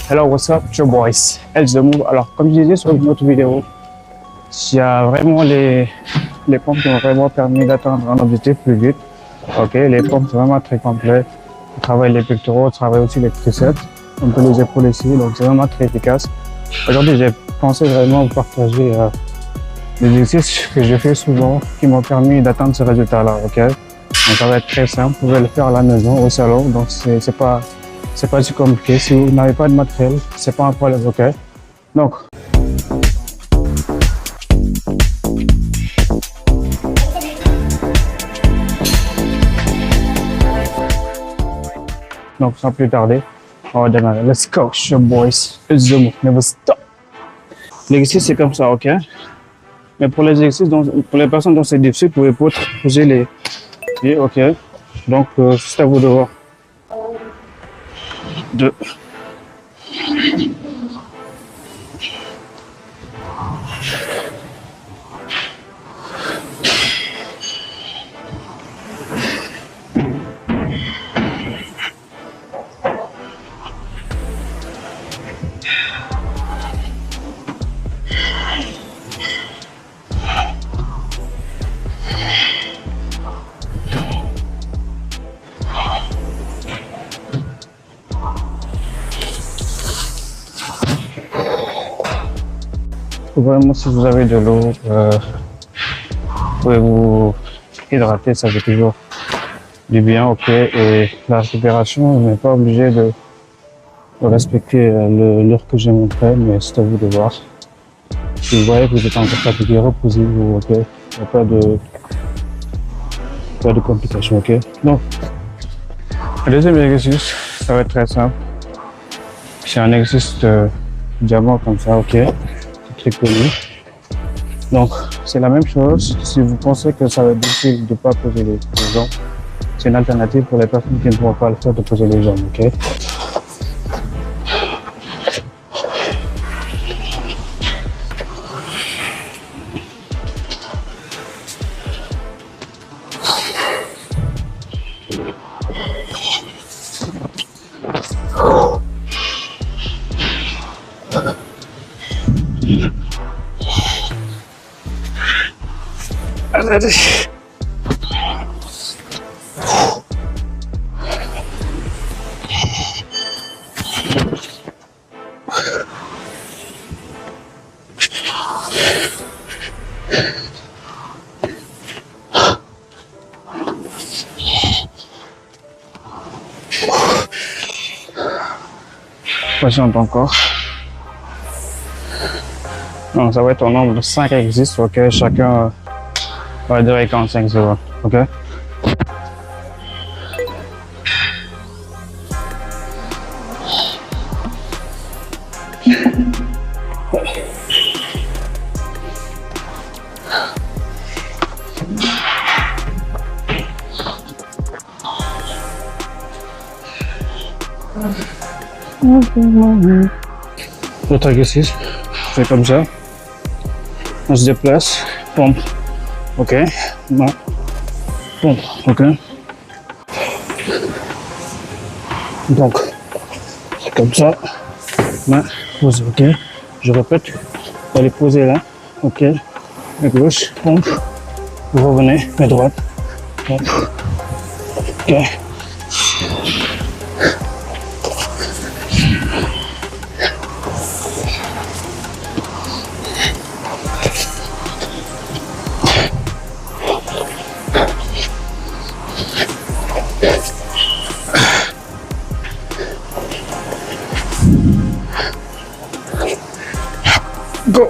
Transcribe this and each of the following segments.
Hello, what's up, your boys? It's the move. Alors, comme je disais sur une autre vidéo, il y a vraiment les pompes qui ont vraiment permis d'atteindre un objectif plus vite. Ok, les pompes c'est vraiment très complet. On travaille les pectoraux, on travaille aussi les triceps, un peu les épaules ici, donc c'est vraiment très efficace. Aujourd'hui, j'ai pensé vraiment vous partager des exercices que je fais souvent qui m'ont permis d'atteindre ce résultat-là. Ok, donc ça va être très simple. Vous pouvez le faire à la maison, au salon. Donc c'est pas si compliqué. Si vous n'avez pas de matériel, c'est pas un problème. Ok, donc sans plus tarder, on va démarrer. Let's go, your boys. It's the move. Never stop. L'exercice c'est comme ça, ok. Mais pour les exercices, pour les personnes dont c'est difficile, vous pouvez poser les pieds, ok. Donc c'est à vous de voir. 2. Vraiment, si vous avez de l'eau, vous pouvez vous hydrater, ça fait toujours du bien, ok. Et la récupération, on n'est pas obligé de respecter l'heure que j'ai montré, mais c'est à vous de voir. Si vous voyez que vous êtes encore fatigué, reposez-vous, ok. Il n'y a pas de complications, ok. Donc, le deuxième exercice, ça va être très simple. C'est un exercice de diamant comme ça, ok. Très connu. Donc, c'est la même chose. Si vous pensez que ça va être difficile de ne pas poser les jambes, c'est une alternative pour les personnes qui ne pourront pas le faire de poser les jambes, ok? Allez. Patiente encore. Donc, ça va être au nombre de 5 exercices, ok? Chacun va durer 45 secondes, ok? L'autre exercice, c'est comme ça. On se déplace, pompe, ok, non, pompe, ok. Donc, c'est comme ça, main, pose, ok. Je répète, vous allez poser là, ok. À gauche, pompe, vous revenez, à droite, pompe, ok. Go.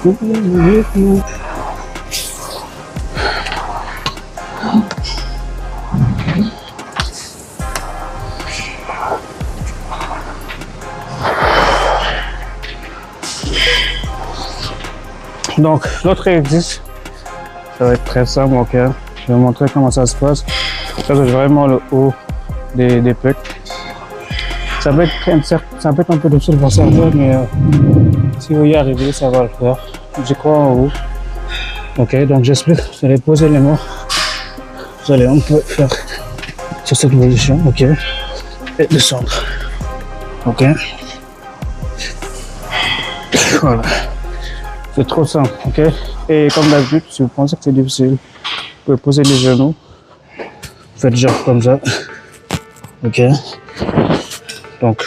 Donc, l'autre exercice, ça va être très simple, ok. Je vais vous montrer comment ça se passe. Ça, c'est vraiment le haut des pecs. Ça peut être un peu difficile pour certains, mais si vous y arrivez, ça va le faire. Je crois en vous. Ok, donc j'explique. Vous allez poser les mains. Vous allez un peu faire sur cette position, ok. Et descendre. Ok. Voilà. C'est trop simple, ok. Et comme d'habitude, si vous pensez que c'est difficile, vous pouvez poser les genoux. Faites genre comme ça. Ok. Donc,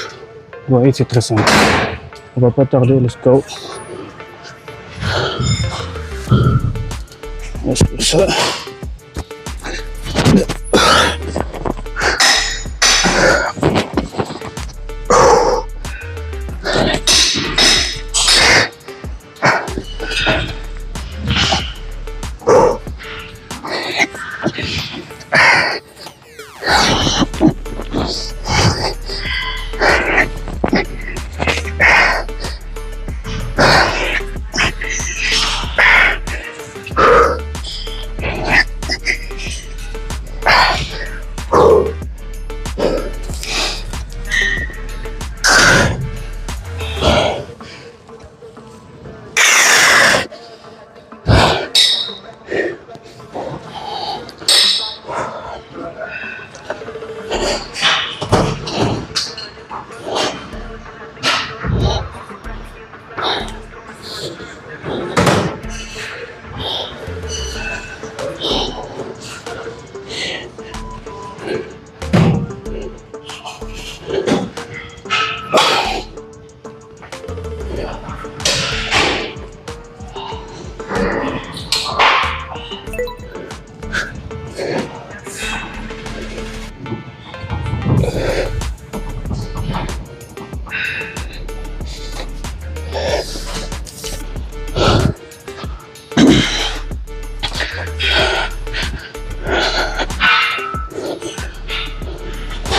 vous voyez, c'est très simple. On va pas tarder, let's go. Est-ce que ça?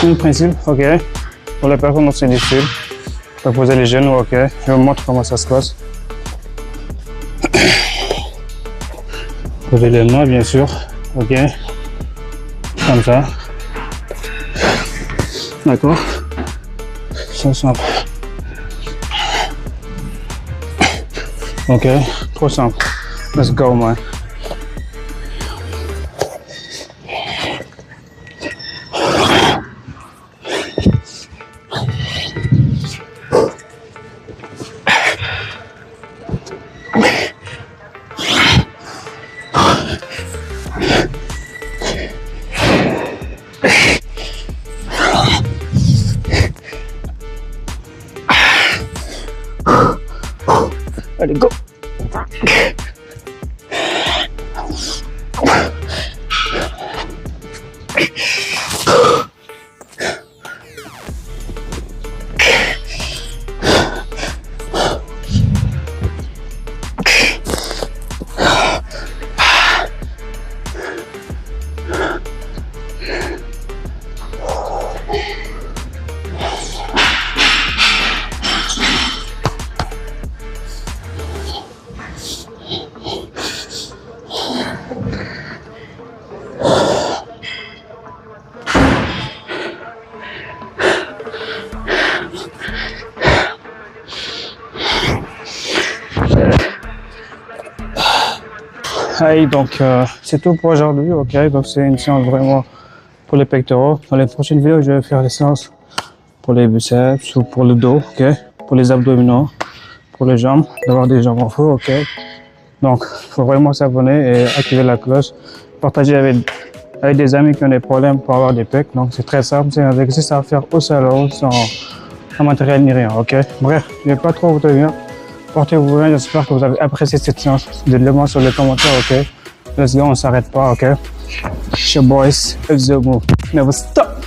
Même principe, ok. Pour les personnes dont c'est difficile, vous pouvez poser les genoux, ok. Je vous montre comment ça se passe. Posez les mains, bien sûr, ok. Comme ça. D'accord. C'est simple. Ok, trop simple. Let's go, man. Allez, go! Hey, donc c'est tout pour aujourd'hui, ok. Donc c'est une séance vraiment pour les pectoraux. Dans les prochaines vidéos, je vais faire des séances pour les biceps ou pour le dos, ok. Pour les abdominaux, pour les jambes, d'avoir des jambes en feu, ok. Donc il faut vraiment s'abonner et activer la cloche. Partager avec des amis qui ont des problèmes pour avoir des pecs. Donc c'est très simple, c'est un exercice à faire au salon sans matériel ni rien, ok. Bref, je ne vais pas trop vous tenir. Portez-vous bien, j'espère que vous avez apprécié cette séance. Dites-le moi sur les commentaires, ok. Let's go, on s'arrête pas, ok. It's your boys, it's the move. Never stop.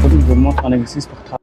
Je vous montre un exercice pour travailler.